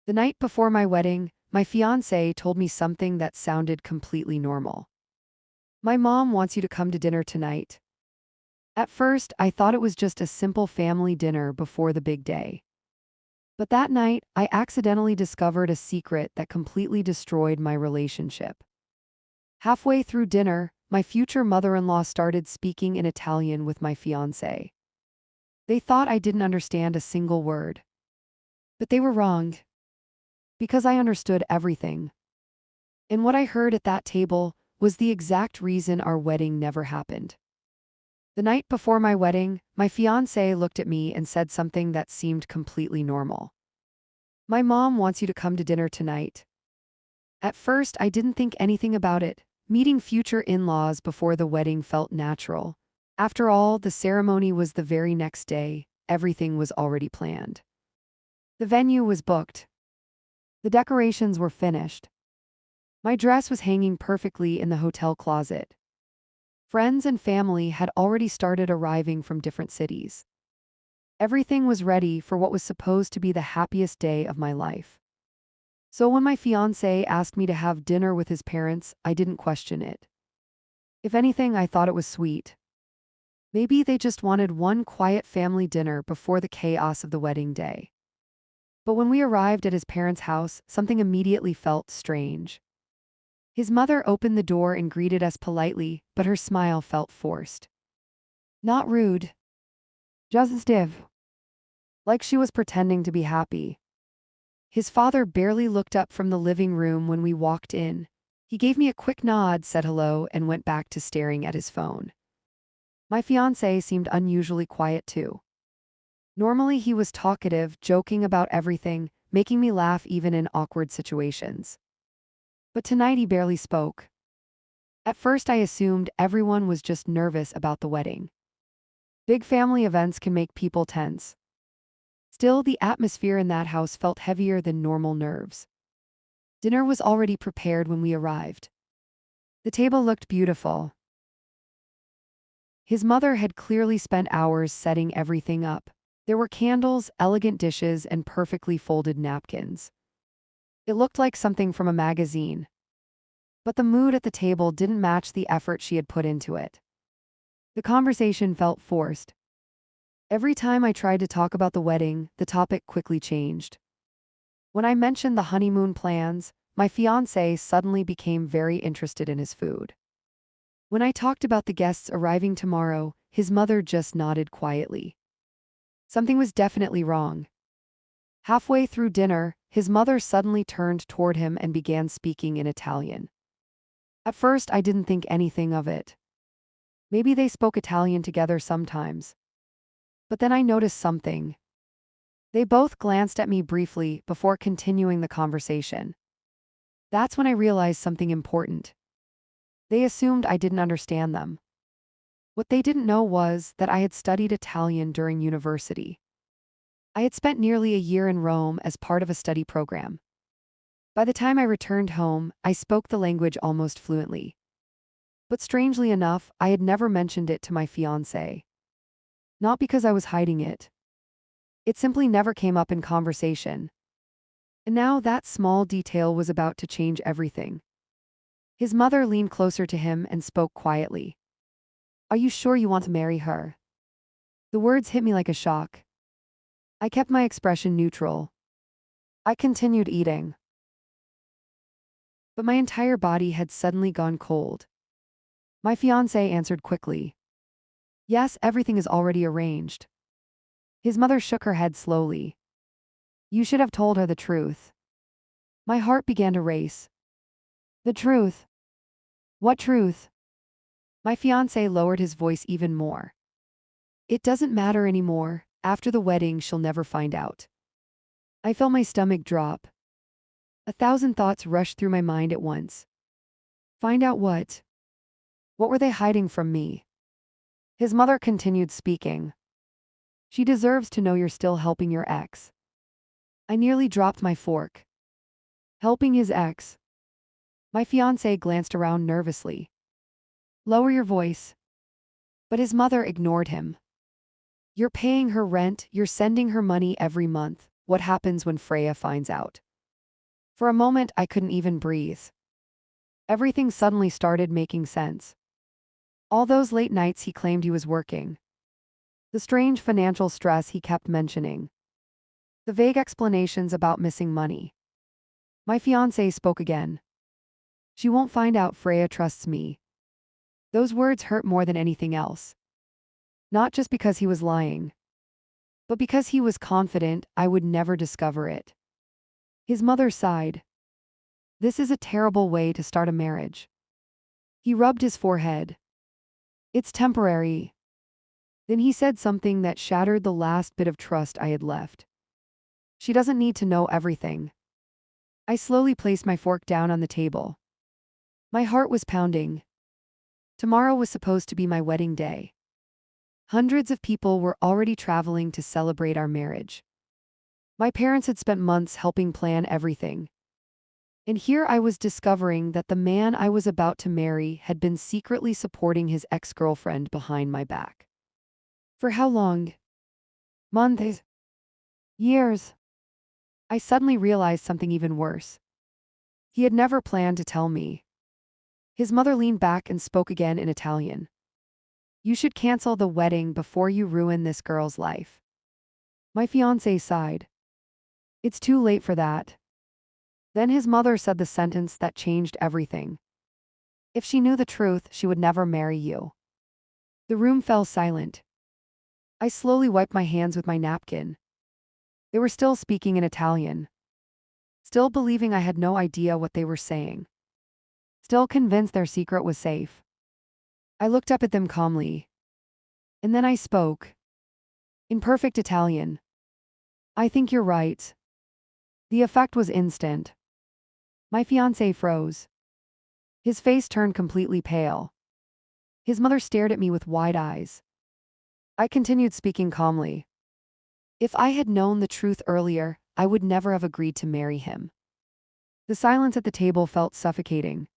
The night before my wedding, my fiancé told me something that sounded completely normal. My mom wants you to come to dinner tonight. At first, I thought it was just a simple family dinner before the big day. But that night, I accidentally discovered a secret that completely destroyed my relationship. Halfway through dinner, my future mother-in-law started speaking in Italian with my fiancé. They thought I didn't understand a single word. But they were wrong. Because I understood everything. And what I heard at that table was the exact reason our wedding never happened. The night before my wedding, my fiancé looked at me and said something that seemed completely normal. My mom wants you to come to dinner tonight. At first, I didn't think anything about it. Meeting future in-laws before the wedding felt natural. After all, the ceremony was the very next day. Everything was already planned. The venue was booked. The decorations were finished. My dress was hanging perfectly in the hotel closet. Friends and family had already started arriving from different cities. Everything was ready for what was supposed to be the happiest day of my life. So when my fiancé asked me to have dinner with his parents, I didn't question it. If anything, I thought it was sweet. Maybe they just wanted one quiet family dinner before the chaos of the wedding day. But when we arrived at his parents' house, something immediately felt strange. His mother opened the door and greeted us politely, but her smile felt forced. Not rude. Just stiff. Like she was pretending to be happy. His father barely looked up from the living room when we walked in. He gave me a quick nod, said hello, and went back to staring at his phone. My fiancé seemed unusually quiet too. Normally he was talkative, joking about everything, making me laugh even in awkward situations. But tonight he barely spoke. At first I assumed everyone was just nervous about the wedding. Big family events can make people tense. Still, the atmosphere in that house felt heavier than normal nerves. Dinner was already prepared when we arrived. The table looked beautiful. His mother had clearly spent hours setting everything up. There were candles, elegant dishes, and perfectly folded napkins. It looked like something from a magazine. But the mood at the table didn't match the effort she had put into it. The conversation felt forced. Every time I tried to talk about the wedding, the topic quickly changed. When I mentioned the honeymoon plans, my fiancé suddenly became very interested in his food. When I talked about the guests arriving tomorrow, his mother just nodded quietly. Something was definitely wrong. Halfway through dinner, his mother suddenly turned toward him and began speaking in Italian. At first, I didn't think anything of it. Maybe they spoke Italian together sometimes. But then I noticed something. They both glanced at me briefly before continuing the conversation. That's when I realized something important. They assumed I didn't understand them. What they didn't know was that I had studied Italian during university. I had spent nearly a year in Rome as part of a study program. By the time I returned home, I spoke the language almost fluently. But strangely enough, I had never mentioned it to my fiancé. Not because I was hiding it. It simply never came up in conversation. And now that small detail was about to change everything. His mother leaned closer to him and spoke quietly. "Are you sure you want to marry her?" The words hit me like a shock. I kept my expression neutral. I continued eating. But my entire body had suddenly gone cold. My fiancé answered quickly. "Yes, everything is already arranged." His mother shook her head slowly. "You should have told her the truth." My heart began to race. "The truth? What truth?" My fiancé lowered his voice even more. "It doesn't matter anymore. After the wedding, she'll never find out." I felt my stomach drop. 1,000 thoughts rushed through my mind at once. Find out what? What were they hiding from me? His mother continued speaking. "She deserves to know you're still helping your ex." I nearly dropped my fork. Helping his ex? My fiancé glanced around nervously. "Lower your voice." But his mother ignored him. "You're paying her rent, you're sending her money every month. What happens when Freya finds out?" For a moment, I couldn't even breathe. Everything suddenly started making sense. All those late nights he claimed he was working. The strange financial stress he kept mentioning. The vague explanations about missing money. My fiancé spoke again. She won't find out. Freya trusts me. Those words hurt more than anything else. Not just because he was lying, but because he was confident I would never discover it. His mother sighed. This is a terrible way to start a marriage. He rubbed his forehead. It's temporary. Then he said something that shattered the last bit of trust I had left. She doesn't need to know everything. I slowly placed my fork down on the table. My heart was pounding. Tomorrow was supposed to be my wedding day. Hundreds of people were already traveling to celebrate our marriage. My parents had spent months helping plan everything. And here I was discovering that the man I was about to marry had been secretly supporting his ex-girlfriend behind my back. For how long? Months? Years? I suddenly realized something even worse. He had never planned to tell me. His mother leaned back and spoke again in Italian. You should cancel the wedding before you ruin this girl's life. My fiancé sighed. It's too late for that. Then his mother said the sentence that changed everything. If she knew the truth, she would never marry you. The room fell silent. I slowly wiped my hands with my napkin. They were still speaking in Italian. Still believing I had no idea what they were saying. Still convinced their secret was safe. I looked up at them calmly. And then I spoke. In perfect Italian. I think you're right. The effect was instant. My fiancé froze. His face turned completely pale. His mother stared at me with wide eyes. I continued speaking calmly. If I had known the truth earlier, I would never have agreed to marry him. The silence at the table felt suffocating.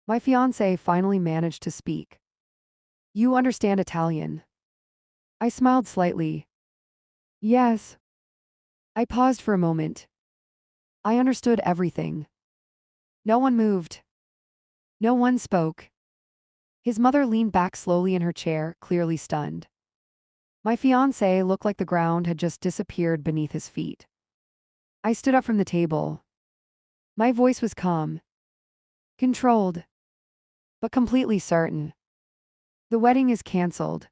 My fiancé finally managed to speak. You understand Italian? I smiled slightly. Yes. I paused for a moment. I understood everything. No one moved. No one spoke. His mother leaned back slowly in her chair, clearly stunned. My fiancé looked like the ground had just disappeared beneath his feet. I stood up from the table. My voice was calm, controlled, but completely certain. The wedding is canceled.